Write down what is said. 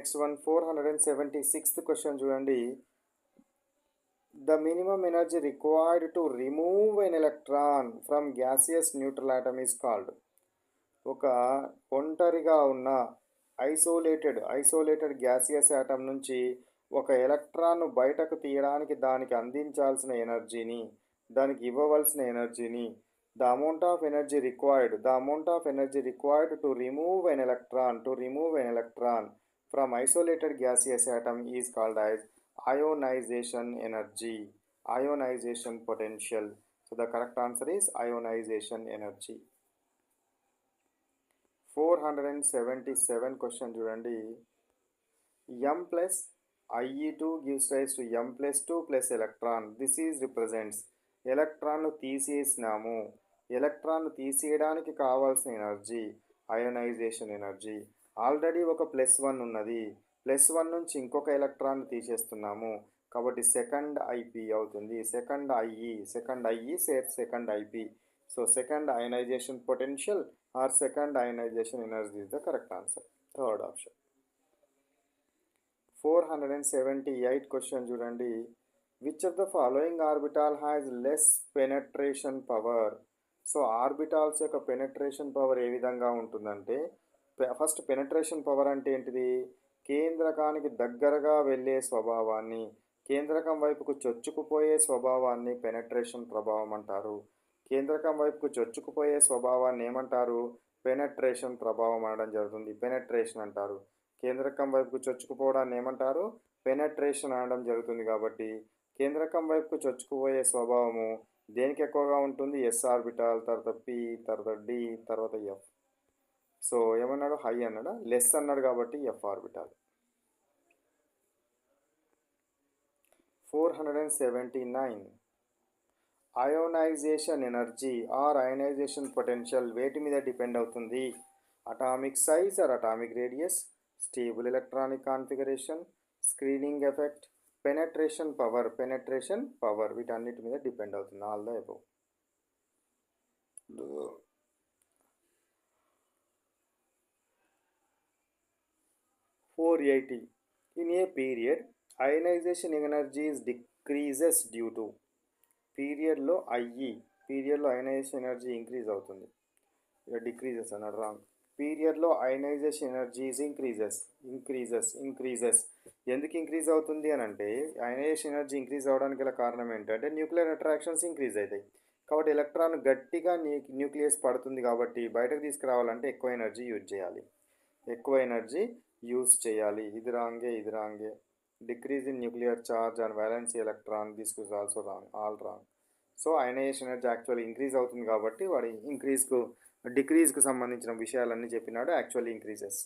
Next one 476th question చూడండి. The minimum energy required to remove an electron from gaseous neutral atom is called. ఒక ఒంటరిగా ఉన్న isolated gaseous atom నుంచి ఒక ఎలక్ట్రాన్ను బయటకు తీయడానికి దానికి అందించాల్సిన ఎనర్జీని, దానికి ఇవ్వవలసిన ఎనర్జీని the amount of energy required to remove an electron from isolated gaseous atom is called as ionization energy, ionization potential. So the correct answer is ionization energy. 477 question చూడండి. m plus IE2 gives rise to m plus 2 plus electron. This is represents ఎలక్ట్రాన్ను తీసేసినాము, ఎలక్ట్రాన్ను తీసేయడానికి కావాల్సిన energy ionisation energy. Already ఒక +1 ఉన్నది, +1 నుంచి ఇంకొక electron తీసేస్తున్నాము కాబట్టి second IP అవుతుంది. Second IE second IP. So second ionisation potential or second ionisation energy is the correct answer. Third option. 478 question చూడండి. Which of the following orbital has less penetration power. So orbitals యొక్క penetration power ఏ విధంగా ఉంటుందంటే, first penetration power అంటే ఏంటిది? కేంద్రకానికి దగ్గరగా వెళ్ళే స్వభావాన్ని, కేంద్రకం వైపుకు చొచ్చుకుపోయే స్వభావాన్ని పెనట్రేషన్ ప్రభావం అంటారు. కేంద్రకం వైపుకు చొచ్చుకుపోయే స్వభావాన్ని ఏమంటారు? పెనట్రేషన్ ప్రభావం అనడం జరుగుతుంది. పెనట్రేషన్ అంటారు. కేంద్రకం వైపుకు చొచ్చుకుపోవడాన్ని ఏమంటారు? పెనట్రేషన్ అనడం జరుగుతుంది. కాబట్టి కేంద్రకం వైపుకు చొచ్చుకుపోయే స్వభావము దేనికి ఎక్కువగా ఉంటుంది? ఎస్ ఆర్బిటాల్, తర్వాత పి, తర్వాత డి, తర్వాత ఎఫ్. సో ఏమన్నాడు? హై అన్నాడా? లెస్ అన్నాడు కాబట్టి f orbital. 479 ionization energy or ionization potential వేటి మీద డిపెండ్ అవుతుంది? Atomic size or atomic radius, stable electronic configuration, screening effect, penetration power వీటన్నిటి మీద డిపెండ్ అవుతుంది. All the above. 480 in a period ionization energy is decreases due to. పీరియడ్లో పీరియడ్లో ionisation energy increase అవుతుంది. ఇక్కడ డిక్రీజెస్ అన్నాడు, రాంగ్. పీరియడ్లో అయనైజేషన్ ఎనర్జీ ఈజ్ ఇంక్రీజెస్. ఎందుకు ఇంక్రీజ్ అవుతుంది అని అంటే, అయనైజేషన్ ఎనర్జీ ఇంక్రీజ్ అవ్వడానికి గల కారణం ఏంటంటే న్యూక్లియర్ అట్రాక్షన్స్ ఇంక్రీజ్ అవుతాయి. కాబట్టి ఎలక్ట్రాన్ గట్టిగా న్యూక్లియస్ పడుతుంది కాబట్టి బయటకు తీసుకురావాలంటే ఎక్కువ ఎనర్జీ యూజ్ చేయాలి. ఇది రాంగే. Decrease in nuclear charge and valency electron, this is also wrong, all wrong. So ionisation energy actually increase అవుతుంది కాబట్టి వాడి డిక్రీజ్కు సంబంధించిన విషయాలన్నీ చెప్పినాడు. Actually increases.